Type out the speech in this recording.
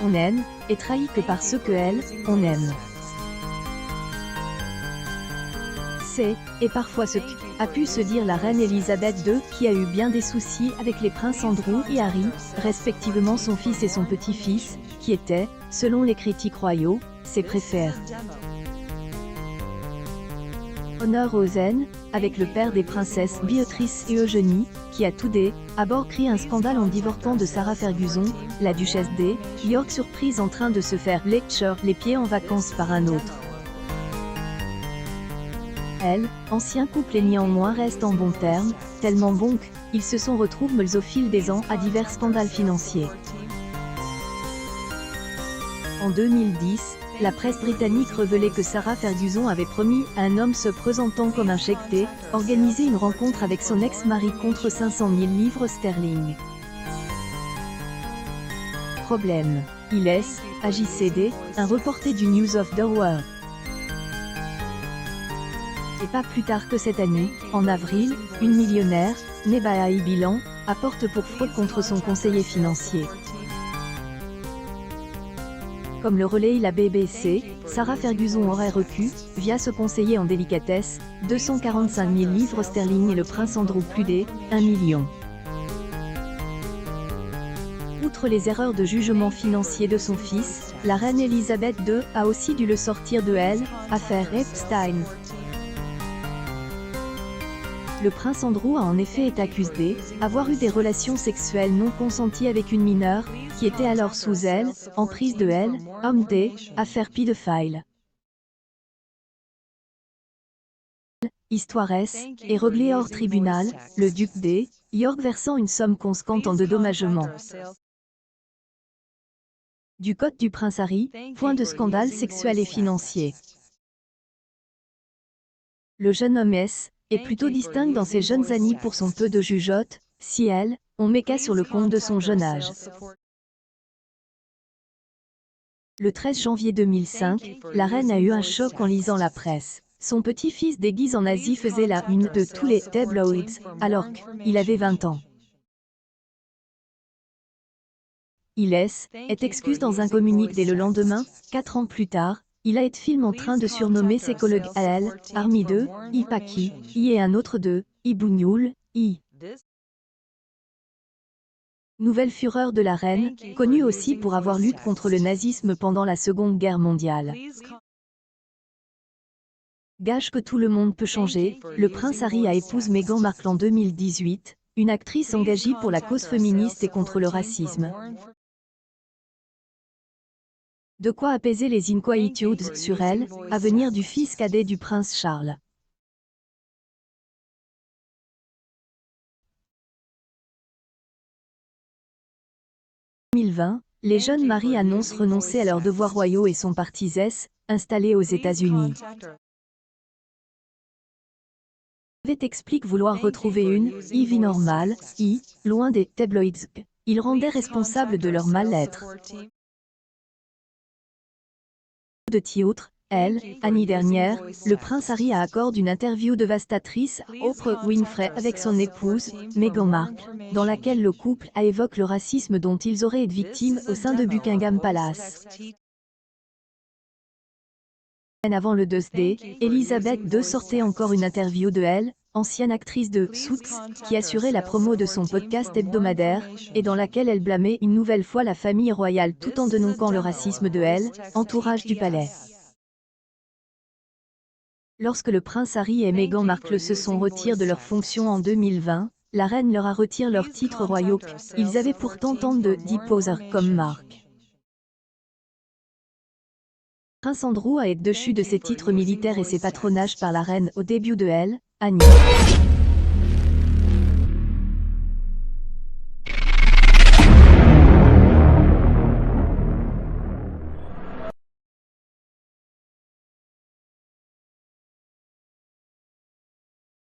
on aime, est trahi que par ceux que elle, on aime. C'est, et parfois ce qu'a pu se dire la reine Elisabeth II, qui a eu bien des soucis avec les princes Andrew et Harry, respectivement son fils et son petit-fils, qui étaient, selon les critiques royaux, ses préférés. Honneur aux aines, avec le père des princesses Béatrice et Eugénie, qui a tout d'abord créé un scandale en divorçant de Sarah Ferguson, la duchesse de York, surprise en train de se faire lécher les pieds en vacances par un autre. Elle, ancien couple et néanmoins reste en bons termes, tellement bons qu'ils se sont retrouvés au fil des ans à divers scandales financiers. En 2010, la presse britannique révélait que Sarah Ferguson avait promis à un homme se présentant comme un chèque d'organiser une rencontre avec son ex-mari contre 500 000 livres sterling. Problème. Il laisse, à JCD, un reporter du News of the World. Et pas plus tard que cette année, en avril, une millionnaire, Nebahaï Bilan, apporte pour fraude contre son conseiller financier. Comme le relaye la BBC, Sarah Ferguson aurait reçu, via ce conseiller en délicatesse, 245 000 livres sterling et le prince Andrew plus d'1 million. Outre les erreurs de jugement financier de son fils, la reine Elisabeth II a aussi dû le sortir de elle, affaire Epstein. Le prince Andrew a en effet été accusé d'avoir eu des relations sexuelles non consenties avec une mineure, qui était alors sous elle, en prise de elle, homme des affaires pédophiles. Histoire est réglée hors tribunal, le duc de York versant une somme conséquente en dédommagement. Du côté du prince Harry, point de scandale sexuel et financier. Le jeune homme est plutôt distinct dans ses jeunes années pour son peu de jugeote, si elle, on met qu'à sur le compte de son jeune âge. Le 13 janvier 2005, la reine a eu un choc en lisant la presse. Son petit-fils déguisé en nazi faisait la une de tous les tabloïds, alors qu'il avait 20 ans. Il est excuse dans un communiqué dès le lendemain, 4 ans plus tard, il a été filmé en train de surnommer ses collègues à elle, Army 2, Ipaki, I et un autre de, Ibougnoul, I. Nouvelle fureur de la reine, connue aussi pour avoir lutté contre le nazisme pendant la Seconde Guerre mondiale. Gage que tout le monde peut changer, le prince Harry a épousé Meghan Markle en 2018, une actrice engagée pour la cause féministe et contre le racisme. De quoi apaiser les inquiétudes sur elle, avenir du fils cadet du prince Charles. En 2020, les jeunes maris annoncent renoncer à leurs devoirs royaux et sont partis installés aux États-Unis. Elizabeth explique vouloir retrouver une vie normale, loin des tabloïds. Ils rendaient responsables de leur mal-être. De titre, l'année dernière, le prince Harry a accordé une interview dévastatrice à Oprah Winfrey avec son épouse, Meghan Markle, dans laquelle le couple a évoqué le racisme dont ils auraient été victimes au sein de Buckingham Palace. Avant le 2D, Elisabeth II sortait encore une interview de elle, ancienne actrice de Suits, qui assurait la promo de son podcast hebdomadaire, et dans laquelle elle blâmait une nouvelle fois la famille royale tout en dénonçant le racisme de elle, entourage du palais. Lorsque le prince Harry et Meghan Markle se sont retirés de leurs fonctions en 2020, la reine leur a retiré leurs titres royaux, ils avaient pourtant tant de déposés comme marque. Prince Andrew a été déchu de ses titres militaires et ses patronages par la reine au début de l'année.